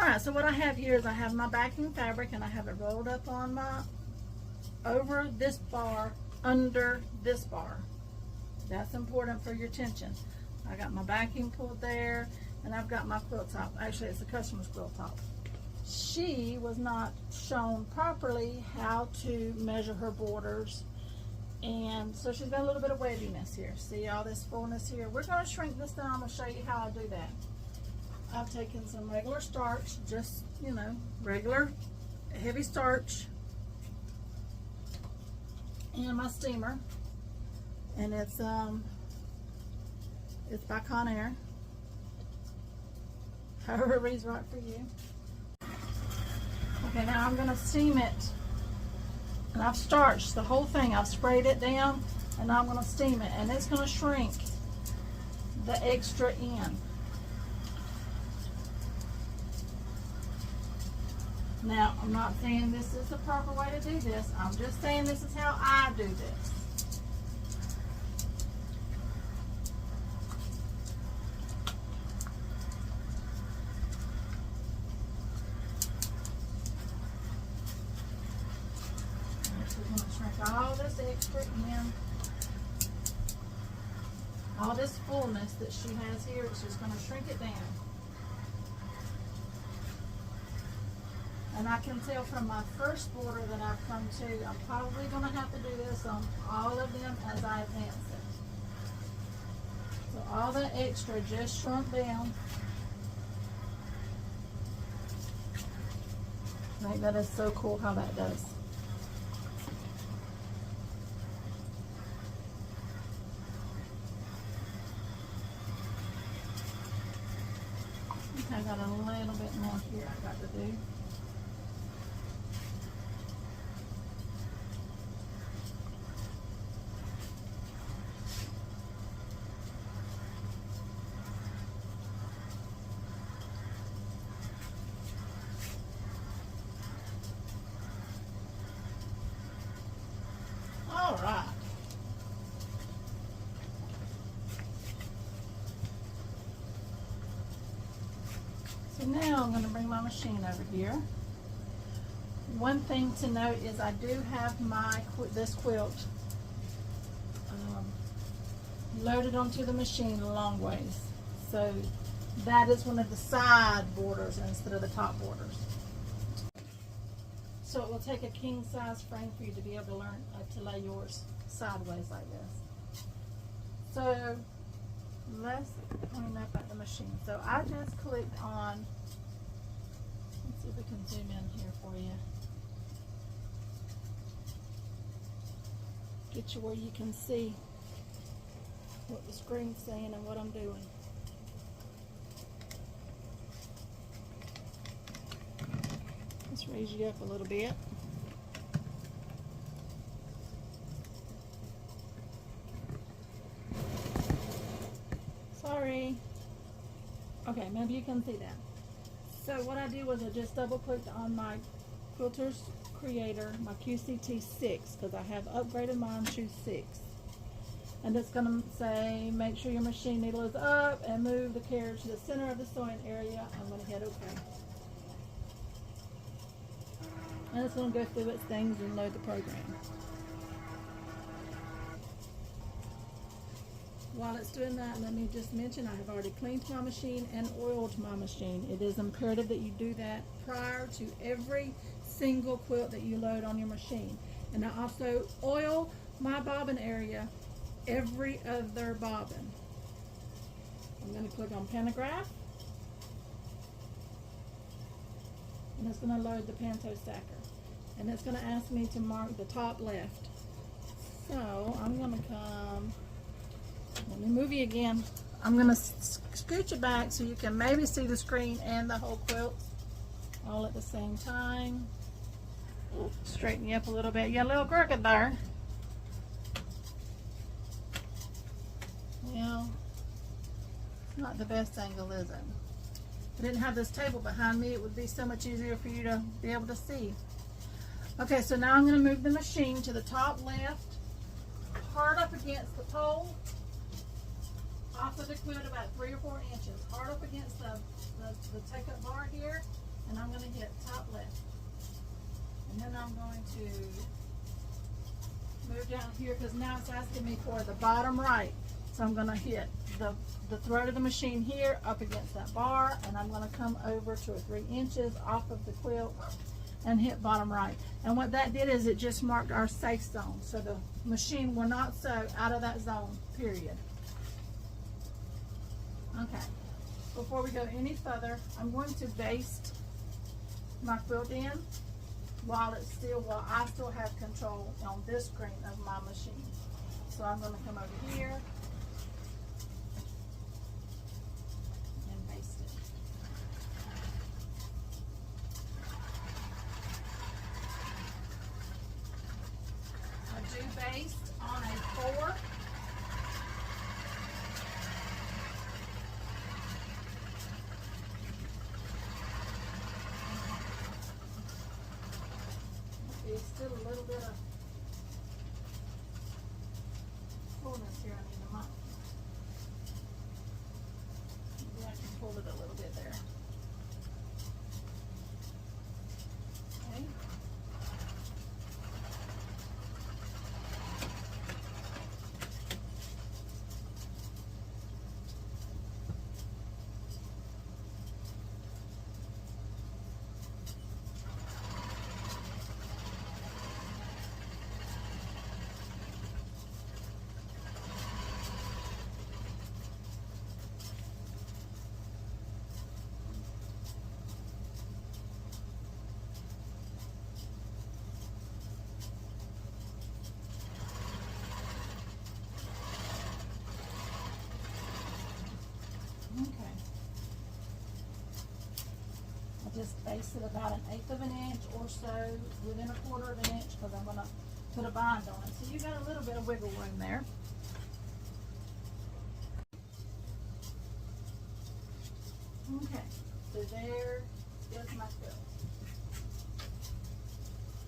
Alright, so what I have here is I have my backing fabric and I have it rolled up on my, over this bar, under this bar. That's important for your tension. I got my backing pulled there and I've got my quilt top. Actually, it's the customer's quilt top. She was not shown properly how to measure her borders, and so she's got a little bit of waviness here. See all this fullness here? We're going to shrink this down. I'm going to show you how I do that. I've taken some regular starch, just, you know, regular heavy starch, in my steamer, and it's by Conair. However it reads right for you. Okay, now I'm going to steam it, and I've starched the whole thing. I've sprayed it down, and now I'm going to steam it, and it's going to shrink the extra in. Now, I'm not saying this is the proper way to do this. I'm just saying this is how I do this. We're going to shrink all this extra in. All this fullness that she has here, it's just going to shrink it down. And I can tell from my first border that I've come to, I'm probably going to have to do this on all of them as I advance it. So all that extra just shrunk down. I think that is so cool how that does. Okay, I got a little bit more here I got to do. All right. So now I'm going to bring my machine over here. One thing to note is I do have this quilt loaded onto the machine a long ways. So that is one of the side borders instead of the top borders. So it will take a king size frame for you to be able to learn to lay yours sideways like this. So let's clean up at the machine. So I just clicked on, let's see if we can zoom in here for you. Get you where you can see what the screen's saying and what I'm doing. Let's raise you up a little bit. Sorry. Okay, maybe you can see that. So what I did was I just double clicked on my Quilter's Creator, my QCT6, because I have upgraded mine to 6. And it's going to say, make sure your machine needle is up and move the carriage to the center of the sewing area. I'm going to hit OK. And it's going to go through its things and load the program. While it's doing that, let me just mention I have already cleaned my machine and oiled my machine. It is imperative that you do that prior to every single quilt that you load on your machine. And I also oil my bobbin area every other bobbin. I'm going to click on pantograph. And it's going to load the panto stacker. And it's going to ask me to mark the top left. So I'm going to come, let me move you again. I'm going to scoot you back so you can maybe see the screen and the whole quilt all at the same time. Straighten you up a little bit. You're a little crooked there. Well, it's not the best angle, is it? If I didn't have this table behind me, it would be so much easier for you to be able to see. Okay, so now I'm going to move the machine to the top left, hard up against the pole, off of the quilt about 3 or 4 inches, hard up against the take-up bar here, and I'm going to hit top left. And then I'm going to move down here because now it's asking me for the bottom right. So I'm going to hit the throat of the machine here up against that bar, and I'm going to come over 2 or 3 inches off of the quilt and hit bottom right. And what that did is it just marked our safe zone. So the machine will not sew out of that zone, period. Okay, before we go any further, I'm going to baste my quilt in while I still have control on this screen of my machine. So I'm going to come over here and baste it. I do baste on a 4. There's still a little bit of fullness here I need to mop. Maybe I can pull it a little bit there. Okay. Okay. I just basted about 1/8 of an inch or so, within 1/4 of an inch, because I'm going to put a bind on it. So you got a little bit of wiggle room there. Okay, so there is my quilt.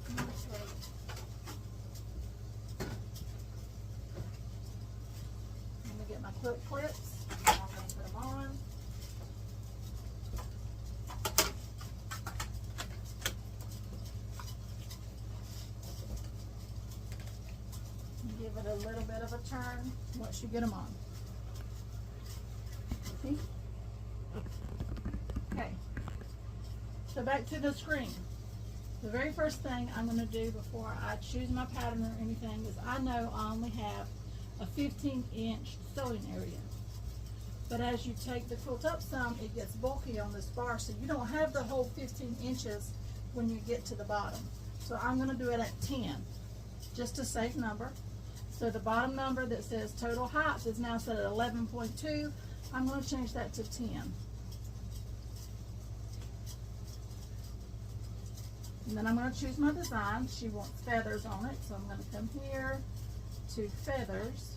I'm going to get my quilt clips. I'm going to put them on. And give it a little bit of a turn once you get them on. See? Okay. So back to the screen. The very first thing I'm going to do before I choose my pattern or anything is I know I only have a 15-inch sewing area. But as you take the quilt up some, it gets bulky on this bar, so you don't have the whole 15 inches when you get to the bottom. So I'm going to do it at 10, just a safe number. So the bottom number that says total height is now set at 11.2. I'm going to change that to 10. And then I'm going to choose my design. She wants feathers on it, so I'm going to come here to feathers.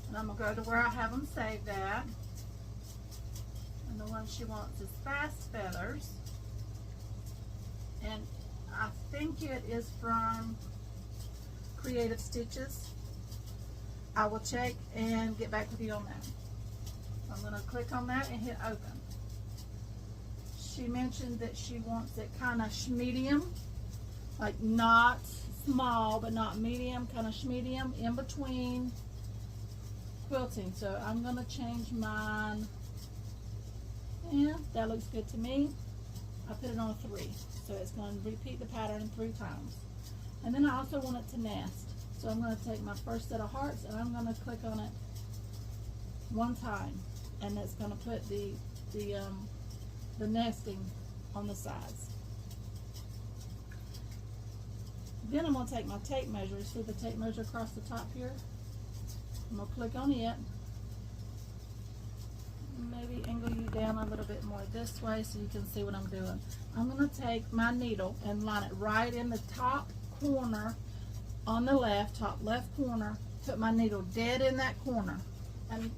And I'm going to go to where I have them saved at. And the one she wants is fast feathers. And I think it is from Creative Stitches. I will check and get back with you on that. I'm going to click on that and hit open. She mentioned that she wants it kind of medium, like not small, but not medium, kind of medium, in between quilting. So I'm going to change mine. Yeah, that looks good to me. I put it on 3, so it's going to repeat the pattern 3 times. And then I also want it to nest. So I'm going to take my first set of hearts and I'm going to click on it 1 time, and it's going to put the nesting on the sides. Then I'm going to take my tape measure. See the tape measure across the top here? I'm going to click on it. Maybe angle you down a little bit more this way so you can see what I'm doing. I'm going to take my needle and line it right in the top corner on the left, top left corner. Put my needle dead in that corner and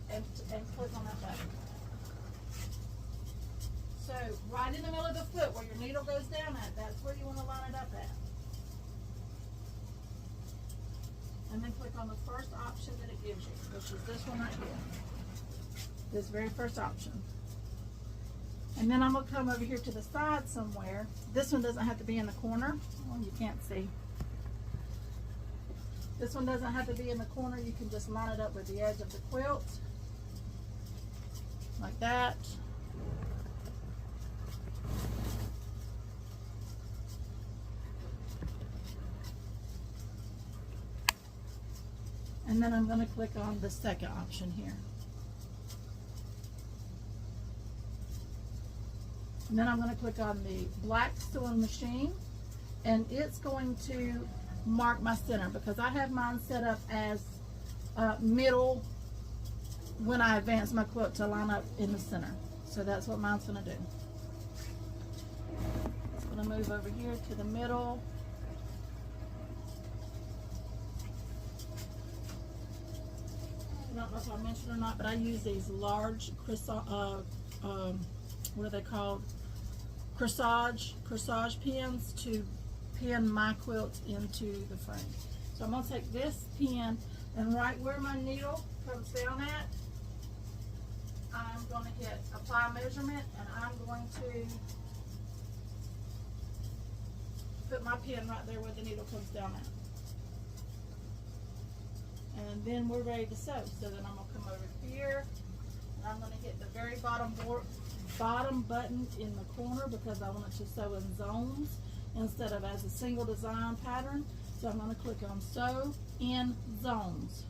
click on that button. So right in the middle of the foot where your needle goes down at, that's where you want to line it up at. And then click on the first option that it gives you, which is this one right here. This very first option. And then I'm going to come over here to the side somewhere. This one doesn't have to be in the corner. Well, you can't see. This one doesn't have to be in the corner. You can just line it up with the edge of the quilt. Like that. And then I'm going to click on the second option here. And then I'm going to click on the black sewing machine, and it's going to mark my center because I have mine set up as middle when I advance my quilt to line up in the center. So that's what mine's going to do. It's going to move over here to the middle. I don't know if I mentioned or not, but I use these large what are they called? Corsage pins to pin my quilt into the frame. So I'm going to take this pin, and right where my needle comes down at, I'm going to hit apply measurement, and I'm going to put my pin right there where the needle comes down at. And then we're ready to sew. So then I'm going to come over here, and I'm going to hit the very bottom button in the corner because I want it to sew in zones instead of as a single design pattern. So I'm going to click on sew in zones.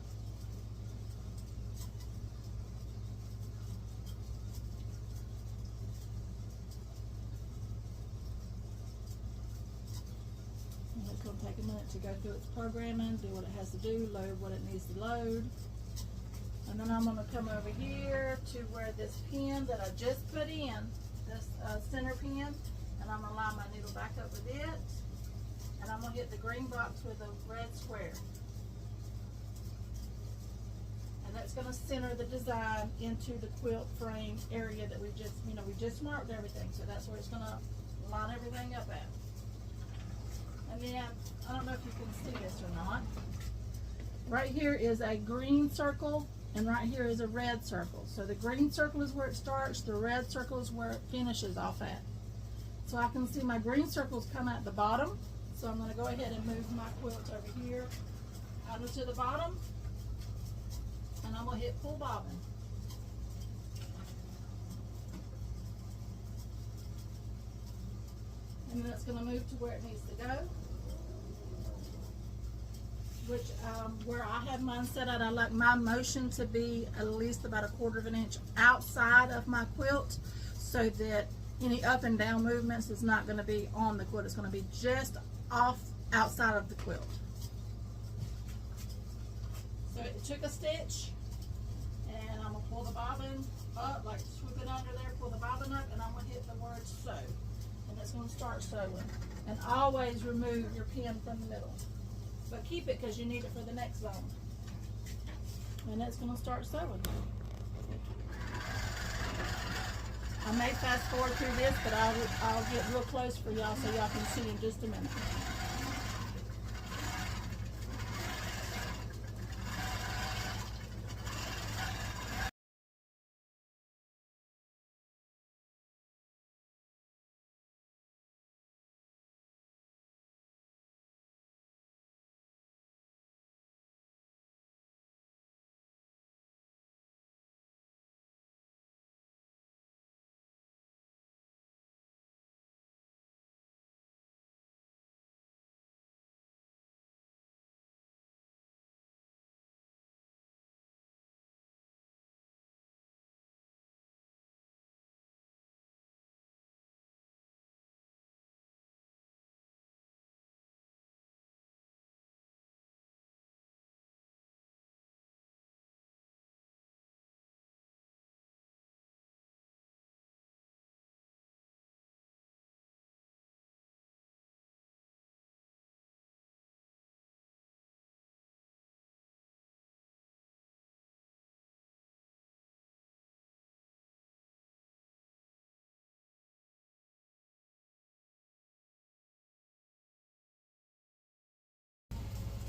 And it's going to take a minute to go through its programming, do what it has to do, load what it needs to load. And then I'm going to come over here to where this pin that I just put in, this center pin, and I'm going to line my needle back up with it. And I'm going to hit the green box with a red square. And that's going to center the design into the quilt frame area that we just marked everything. So that's where it's going to line everything up at. And then, I don't know if you can see this or not. Right here is a green circle. And right here is a red circle. So the green circle is where it starts, the red circle is where it finishes off at. So I can see my green circles come at the bottom. So I'm going to go ahead and move my quilt over here out into the bottom. And I'm going to hit pull bobbin. And then it's going to move to where it needs to go. Which, where I have mine set out, I like my motion to be at least about 1/4 of an inch outside of my quilt so that any up and down movements is not going to be on the quilt. It's going to be just off outside of the quilt. So it took a stitch, and I'm going to pull the bobbin up, like swoop it under there, pull the bobbin up, and I'm going to hit the word sew. And it's going to start sewing. And always remove your pin from the middle. But keep it because you need it for the next zone. And it's going to start sewing. I may fast forward through this, but I'll get real close for y'all so y'all can see in just a minute.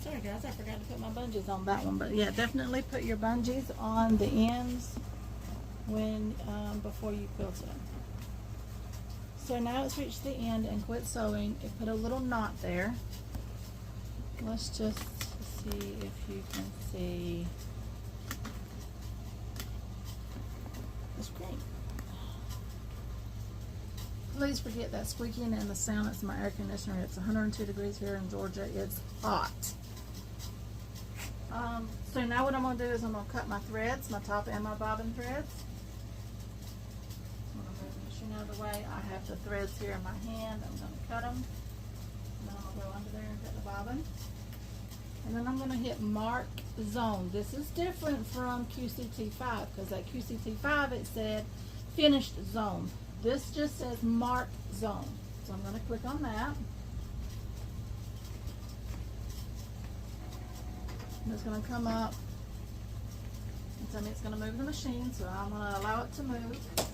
Sorry guys, I forgot to put my bungees on that one, but yeah, definitely put your bungees on the ends when before you quilt it. so now it's reached the end and quit sewing. It put a little knot there. Let's just see if you can see the screen. Please forget that squeaking and the sound. It's my air conditioner. It's 102 degrees here in Georgia. It's hot. So now what I'm going to do is I'm going to cut my threads, my top and my bobbin threads. I'm going to move the machine out of the way. I have the threads here in my hand. I'm going to cut them. And then I'm going to go under there and cut the bobbin. And then I'm going to hit mark zone. This is different from QCT5 because at QCT5 it said finished zone. This just says mark zone. So I'm going to click on that. And it's going to come up and tell me it's going to move the machine, so I'm going to allow it to move. I'll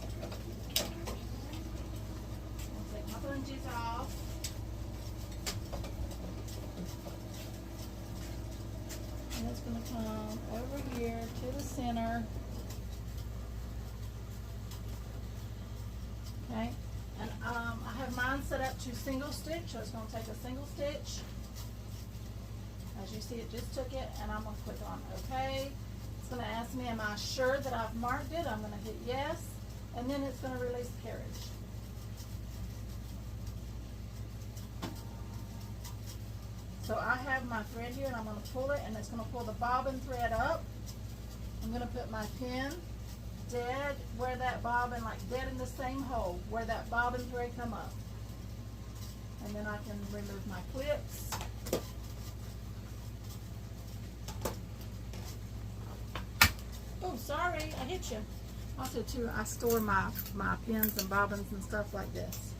take my bungees off. And it's going to come over here to the center. Okay, and I have mine set up to single stitch, so it's going to take a single stitch. As you see, it just took it, and I'm going to click on OK. It's going to ask me, am I sure that I've marked it? I'm going to hit yes, and then it's going to release the carriage. So I have my thread here, and I'm going to pull it, and it's going to pull the bobbin thread up. I'm going to put my pin dead where that bobbin, like dead in the same hole where that bobbin thread come up. And then I can remove my clips. Oh, sorry, I hit you. Also too, I store my pins and bobbins and stuff like this.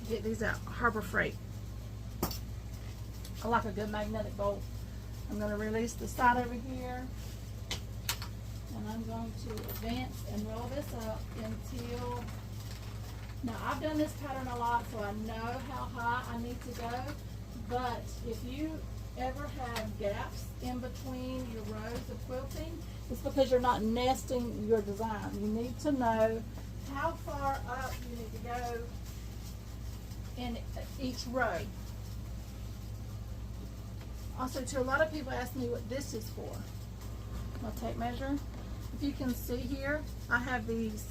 Get these at Harbor Freight. I like a good magnetic bolt. I'm going to release the side over here. And I'm going to advance and roll this up until, now I've done this pattern a lot, so I know how high I need to go, but if you ever have gaps in between your rows of quilting, it's because you're not nesting your design. You need to know how far up you need to go in each row. Also, too, a lot of people ask me what this is for. My tape measure. If you can see here, I have these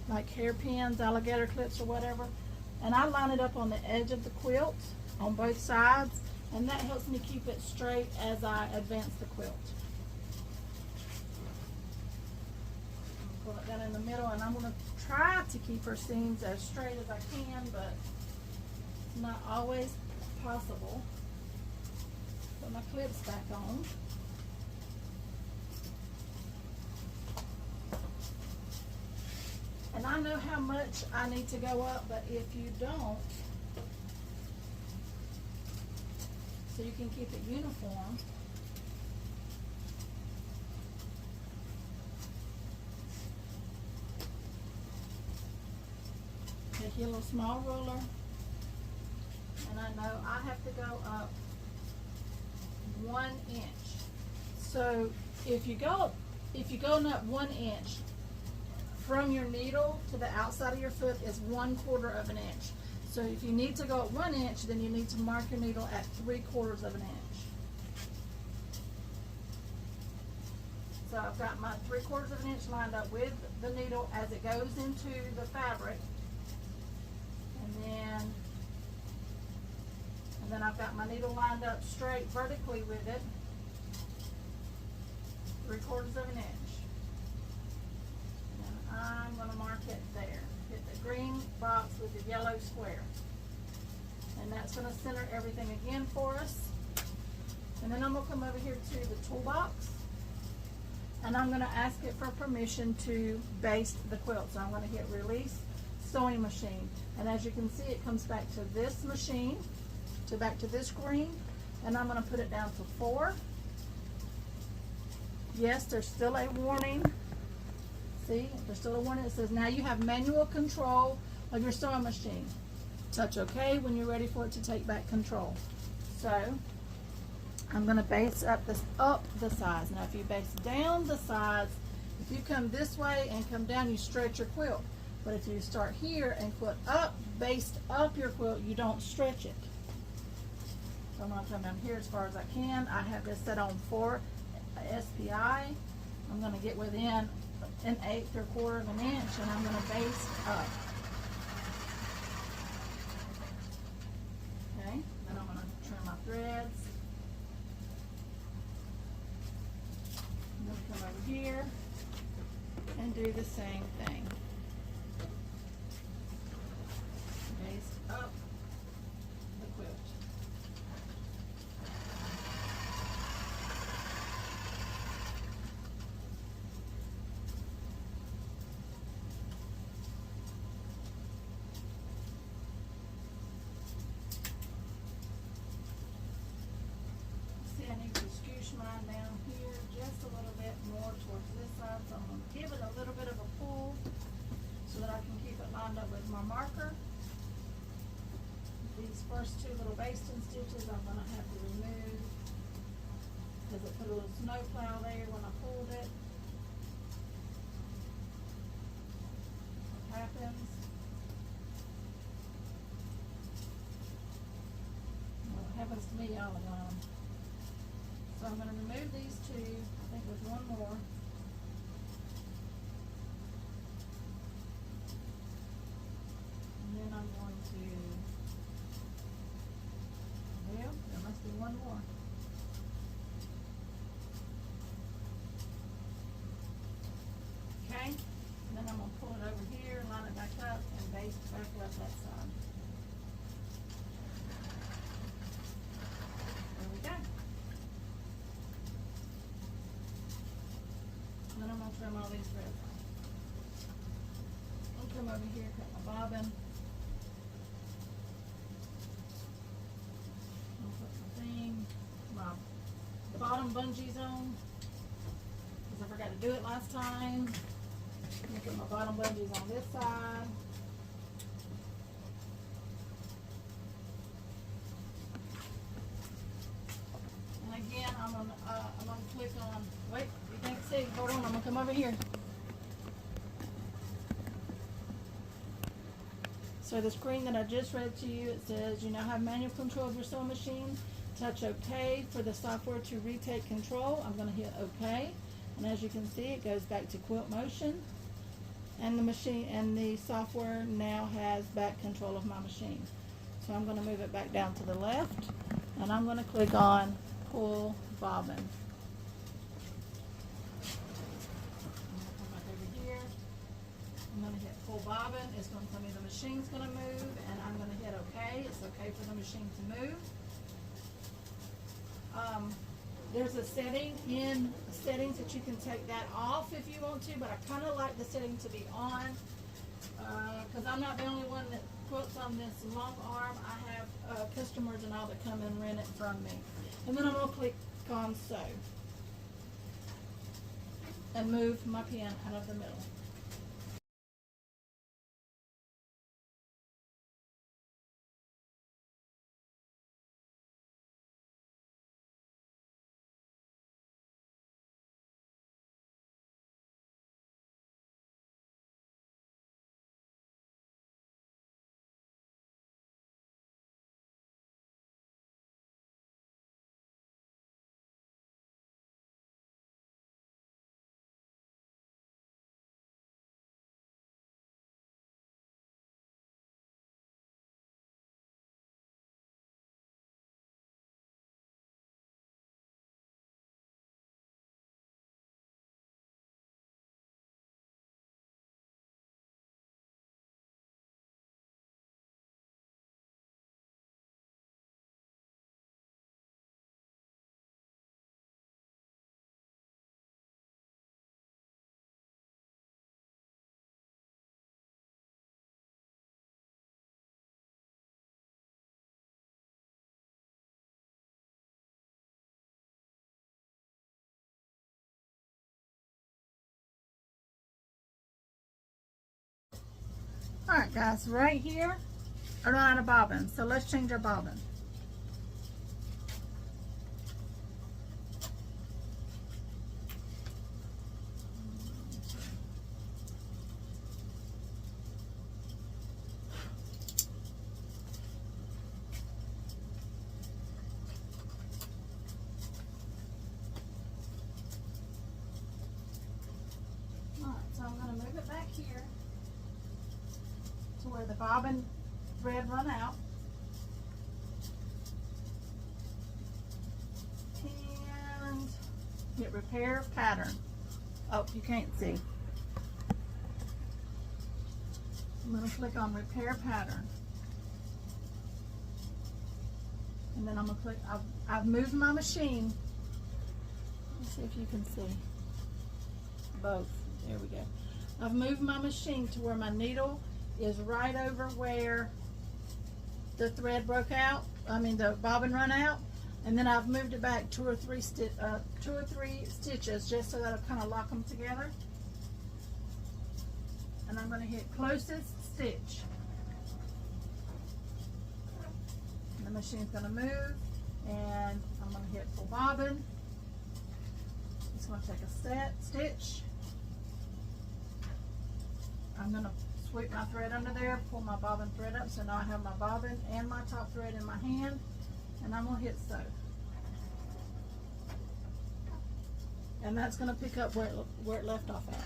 like hairpins, alligator clips or whatever, and I line it up on the edge of the quilt on both sides, and that helps me keep it straight as I advance the quilt. Pull it down in the middle, and I'm going to try to keep her seams as straight as I can, but it's not always possible. Put my clips back on. And I know how much I need to go up, but if you don't, so you can keep it uniform, take your little small ruler, and I know I have to go up 1 inch. So if you go up 1 inch, from your needle to the outside of your foot is 1/4 of an inch. So if you need to go at 1 inch, then you need to mark your needle at 3/4 of an inch. So I've got my 3/4 of an inch lined up with the needle as it goes into the fabric, and then I've got my needle lined up straight vertically with it, 3/4 of an inch. I'm going to mark it there. Hit the green box with the yellow square. And that's going to center everything again for us. And then I'm going to come over here to the toolbox. And I'm going to ask it for permission to baste the quilt. So I'm going to hit release sewing machine. And as you can see, it comes back to this machine, back to this green. And I'm going to put it down to 4. Yes, there's still a warning. See, there's still a warning that says now you have manual control of your sewing machine. Touch OK when you're ready for it to take back control. So I'm going to base up the sides. Now if you base down the sides, if you come this way and come down, you stretch your quilt. But if you start here and quilt up, based up your quilt, you don't stretch it. So I'm going to come down here as far as I can. I have this set on 4 SPI. I'm going to get within 1/8 or 1/4 of an inch, and I'm going to baste up. Okay, then I'm going to trim my threads. I'm going to come over here and do the same thing. Baste up the quilt. See, I need to scoosh mine down here just a little bit more towards this side, so I'm going to give it a little bit of a pull so that I can keep it lined up with my marker. These first 2 little basting stitches I'm going to have to remove because it put a little snow plow there when I pulled it. What happens? Well, it happens to me all the time. So I'm going to remove these 2, I think with 1 more. And then I'm going to, well, there must be 1 more. Okay, and then I'm going to pull it over here, line it back up, and baste back up that side. There we go. Then I'm going to trim all these threads off. I'll come over here, cut my bobbin. I'll put my bottom bungees on because I forgot to do it last time. I'm going to put my bottom bungees on this side. And again, I'm going to click on, wait, you can't see, hold on, I'm going to come over here. So the screen that I just read to you, it says you now have manual control of your sewing machine. Touch OK for the software to retake control. I'm going to hit OK, and as you can see, it goes back to quilt motion, and the machine and the software now has back control of my machine. So I'm going to move it back down to the left, and I'm going to click on pull bobbin. Come back over here. I'm going to hit pull bobbin. It's going to tell me the machine's going to move, and I'm going to hit OK. It's okay for the machine to move. There's a setting in settings that you can take that off if you want to, but I kind of like the setting to be on because I'm not the only one that quilts on this long arm. I have customers and all that come and rent it from me. And then I'm going to click on sew and move my pen out of the middle. Alright guys, right here, I run out of bobbin, so let's change our bobbin. move it back here to where the bobbin thread run out. And hit repair pattern. Oh, you can't see. I'm going to click on repair pattern. And then I'm going to click, I've moved my machine. Let's see if you can see. Both. There we go. I've moved my machine to where my needle is right over where the thread broke out. I mean the bobbin run out. And then I've moved it back two or three stitches just so that it'll kind of lock them together. And I'm going to hit closest stitch. And the machine's going to move, and I'm going to hit full bobbin. It's going to take a stitch. I'm going to sweep my thread under there, pull my bobbin thread up, so now I have my bobbin and my top thread in my hand, and I'm going to hit sew. And that's going to pick up where it left off at.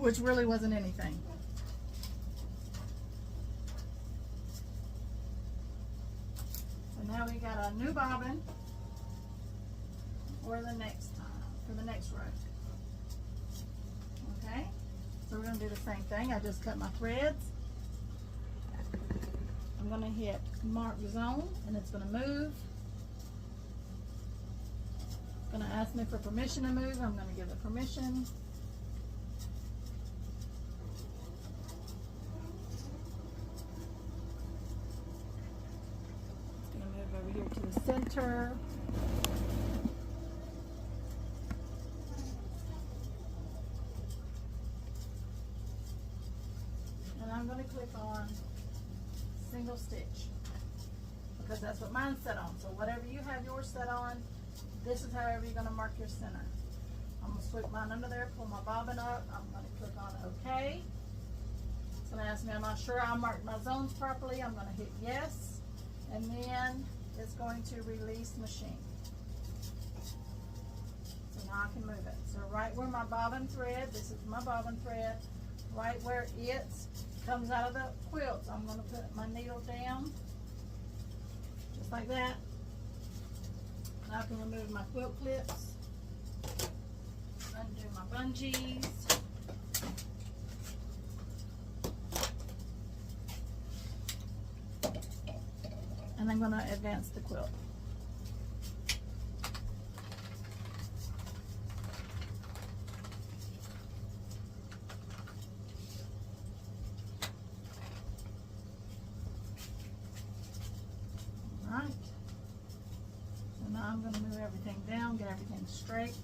Which really wasn't anything. So now we got a new bobbin for the next row. Okay, so we're going to do the same thing. I just cut my threads. I'm going to hit mark zone, and it's going to move. It's going to ask me for permission to move. I'm going to give it permission. Over here to the center. And I'm going to click on single stitch because that's what mine's set on. So whatever you have yours set on, this is however you're going to mark your center. I'm going to sweep mine under there, pull my bobbin up. I'm going to click on OK. It's going to ask me, I'm not sure I marked my zones properly. I'm going to hit yes. And then it's going to release machine. So now I can move it. So right where my bobbin thread, this is my bobbin thread, right where it comes out of the quilt, I'm going to put my needle down, just like that. Now I can remove my quilt clips, undo my bungees. And I'm going to advance the quilt. All right. So now I'm going to move everything down, get everything straight.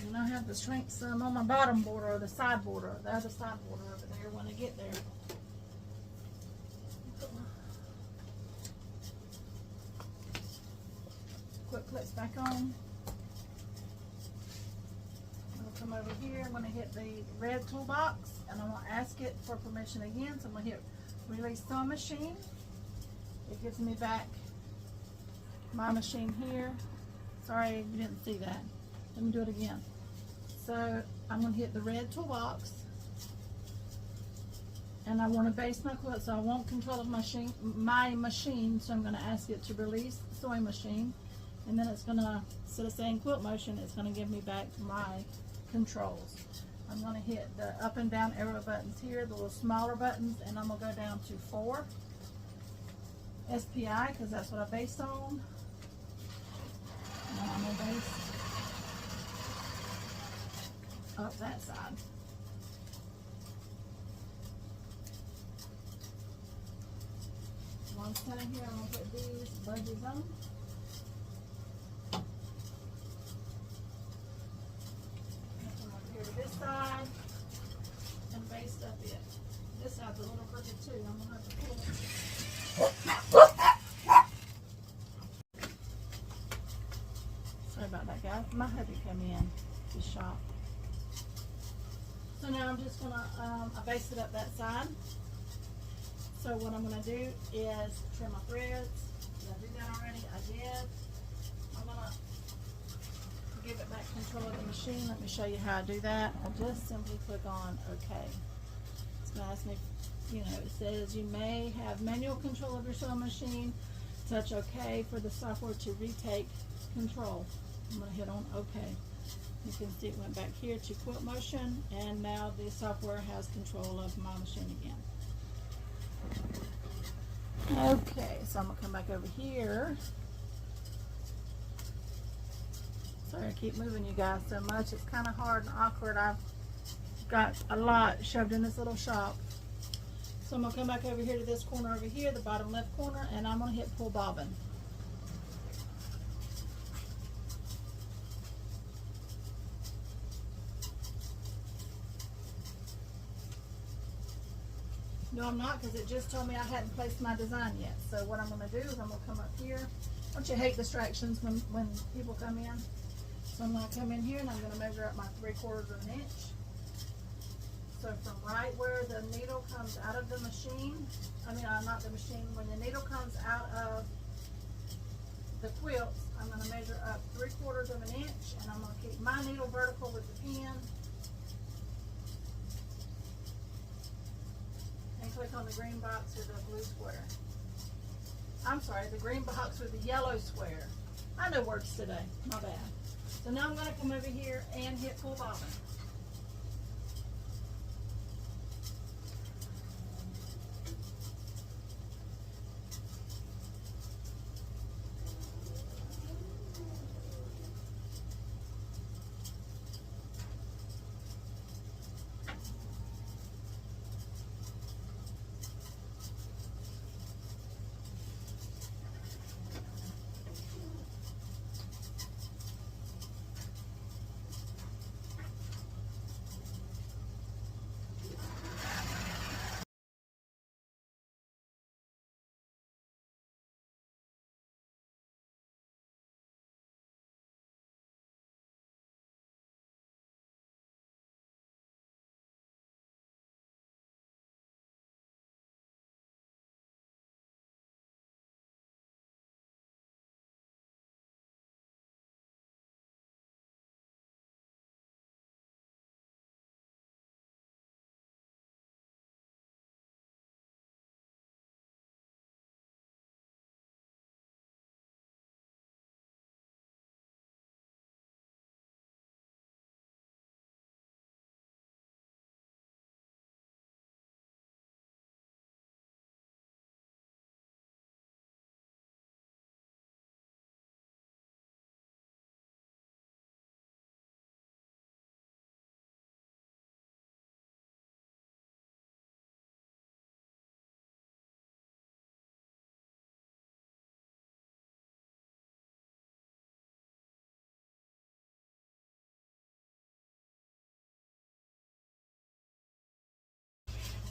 And I have to shrink some on my bottom border or the side border, the other side border over there when I get there. Put my quick clips back on. I'll come over here. I'm going to hit the red toolbox and I'm going to ask it for permission again. So I'm going to hit release sewing machine. It gives me back my machine here. Sorry you didn't see that. Let me do it again. So I'm going to hit the red toolbox and I want to base my quilt, so I want control of my machine, so I'm going to ask it to release the sewing machine, and then it's going to, instead of saying quilt motion, it's going to give me back my controls. I'm going to hit the up and down arrow buttons here, the little smaller buttons, and I'm going to go down to 4 SPI because that's what I based on. And I'm going to base up that side. One side here, I'm going to put these budgies on. Come over here to this side and baste up it. This side's a little crooked too. I'm going to have to pull it. about that, guys. My hubby come in to shop. So now I'm just gonna, I basted up that side. So what I'm gonna do is trim my threads. Did I do that already? I did. I'm gonna give it back control of the machine. Let me show you how I do that. I just simply click on OK. It's gonna ask me, you know, it says you may have manual control of your sewing machine. Touch OK for the software to retake control. I'm going to hit on OK. You can see it went back here to quilt motion, and now the software has control of my machine again. Okay, so I'm going to come back over here. Sorry, I keep moving you guys so much. It's kind of hard and awkward. I've got a lot shoved in this little shop. So I'm going to come back over here to this corner over here, the bottom left corner, and I'm going to hit pull bobbin. No, I'm not, because it just told me I hadn't placed my design yet. So what I'm going to do is I'm going to come up here. Don't you hate distractions when people come in? So I'm going to come in here and I'm going to measure up my 3/4 of an inch. So from right where the needle comes out of the machine, not the machine, when the needle comes out of the quilts, I'm going to measure up 3/4 of an inch, and I'm going to keep my needle vertical with the pen. And click on the green box with the blue square. I'm sorry, the green box with the yellow square. I know words today, my bad. So now I'm going to come over here and hit pull bobbin.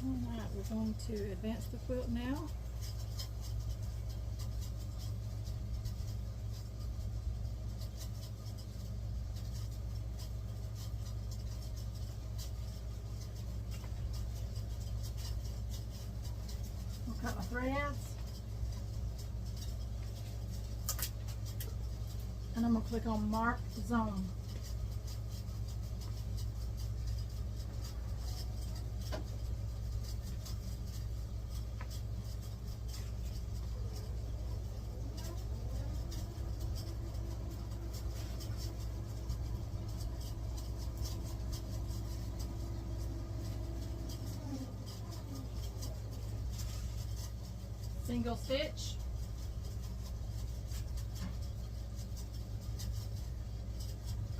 Alright, we're going to advance the quilt now. I'll cut my threads. And I'm going to click on Mark Zone. Single stitch.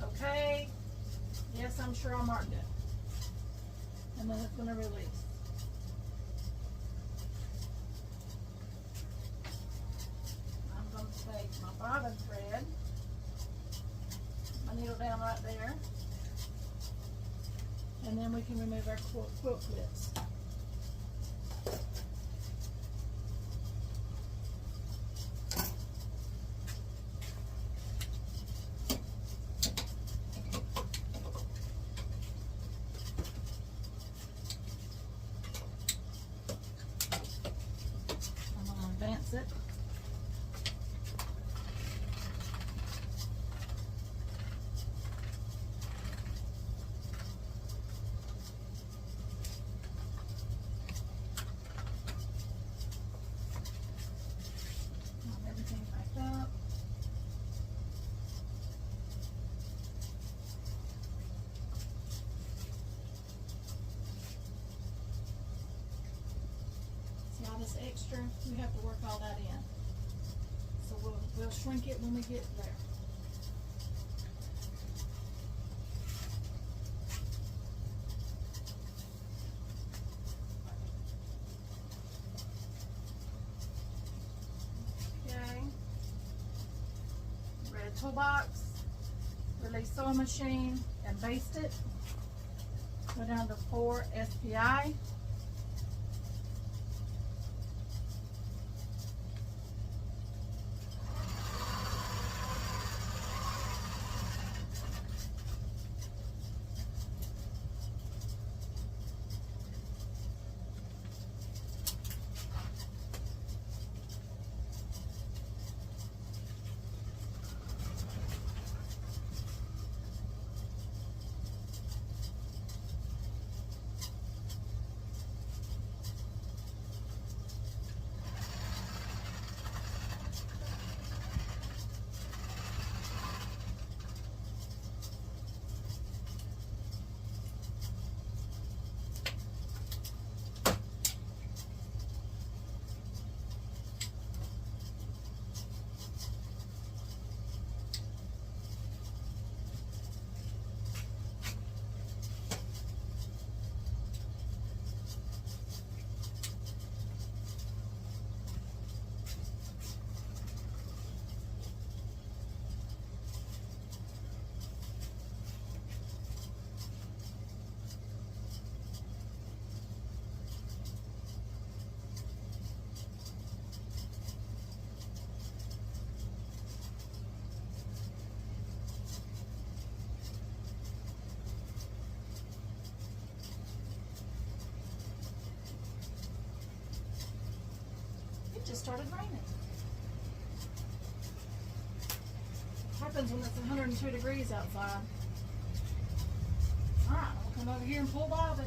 Okay. Yes, I'm sure I marked it. And then it's going to release. I'm going to take my bobbin thread, my needle down right there, and then we can remove our quilt clips. this extra, we have to work all that in. So we'll shrink it when we get there. Okay. Red toolbox, release sewing machine, and baste it. Go down to 4 SPI. Just started raining. Happens when it's 102 degrees outside. Alright, I'll come over here and pull bobbin.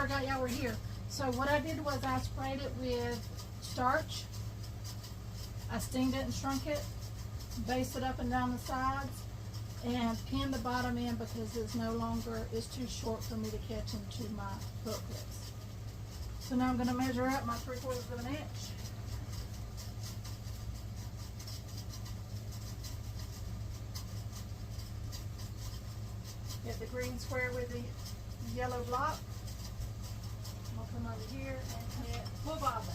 forgot y'all were here. So what I did was I sprayed it with starch. I steamed it and shrunk it, based it up and down the sides, and pinned the bottom end because it's too short for me to catch into my quilt clips. So now I'm going to measure up my 3/4 of an inch. Get the green square with the yellow block. I'll come over here and hit full bobbin.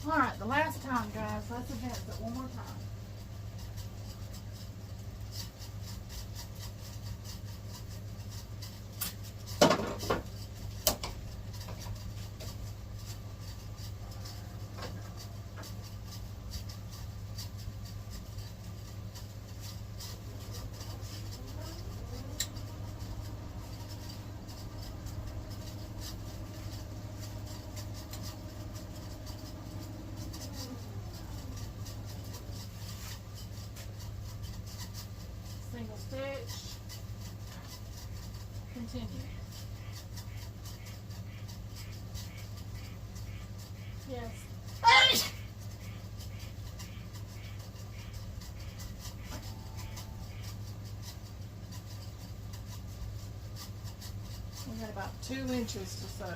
All right, the last time, guys, let's advance it one more time. Single stitch, continue. Yes. We got about 2 inches to sew.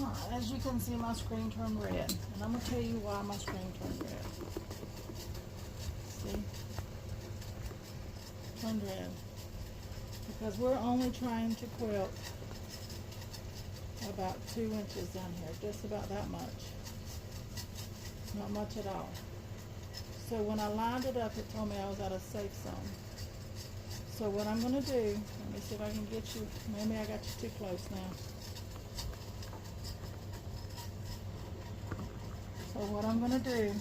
Alright, as you can see, my screen turned red. And I'm going to tell you why my screen turned red. See? Turned red. Because we're only trying to quilt about 2 inches down here. Just about that much. Not much at all. So when I lined it up, it told me I was at a safe zone. So what I'm going to do, let me see if I can get you, maybe I got you too close now. So what I'm going to do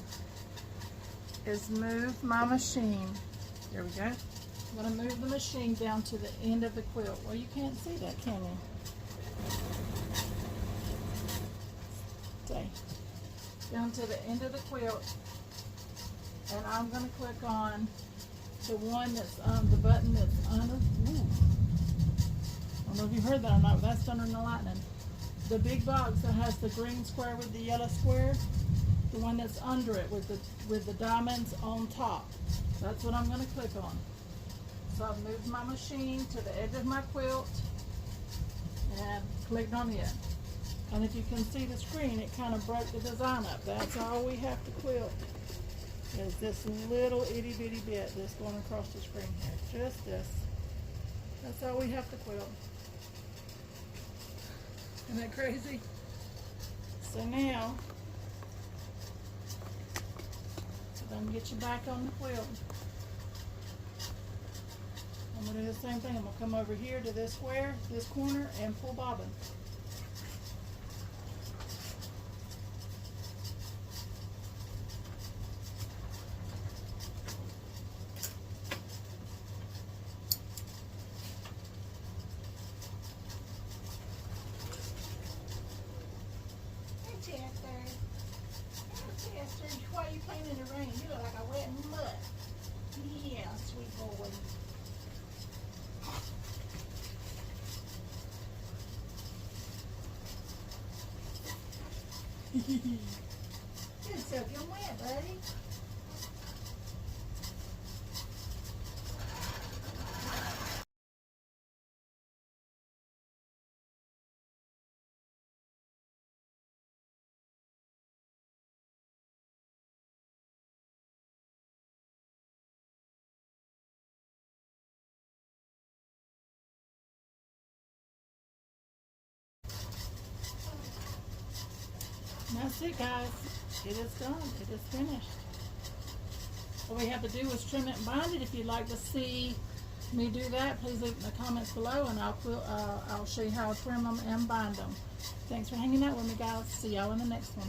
is move my machine. There we go. I'm going to move the machine down to the end of the quilt. Well, you can't see that, can you? Okay. Down to the end of the quilt. And I'm going to click on the one that's the button that's under. Ooh. I don't know if you heard that or not, but that's Thunder and the Lightning. The big box that has the green square with the yellow square, the one that's under it with the diamonds on top. That's what I'm going to click on. So I've moved my machine to the edge of my quilt and clicked on it. And if you can see the screen, it kind of broke the design up. That's all we have to quilt. Is this little itty bitty bit that's going across the screen here. Just this. That's all we have to quilt. Isn't that crazy? So now, if I can get you back on the quilt, I'm going to do the same thing. I'm going to come over here to this square, this corner, and pull bobbin. Why are you playing in the rain? You look like a wet mud. Yeah, sweet boy. You're soaking wet, buddy. That's it, guys. It is done. It is finished. All we have to do is trim it and bind it. If you'd like to see me do that, please leave in the comments below, and I'll show you how to trim them and bind them. Thanks for hanging out with me, guys. See y'all in the next one.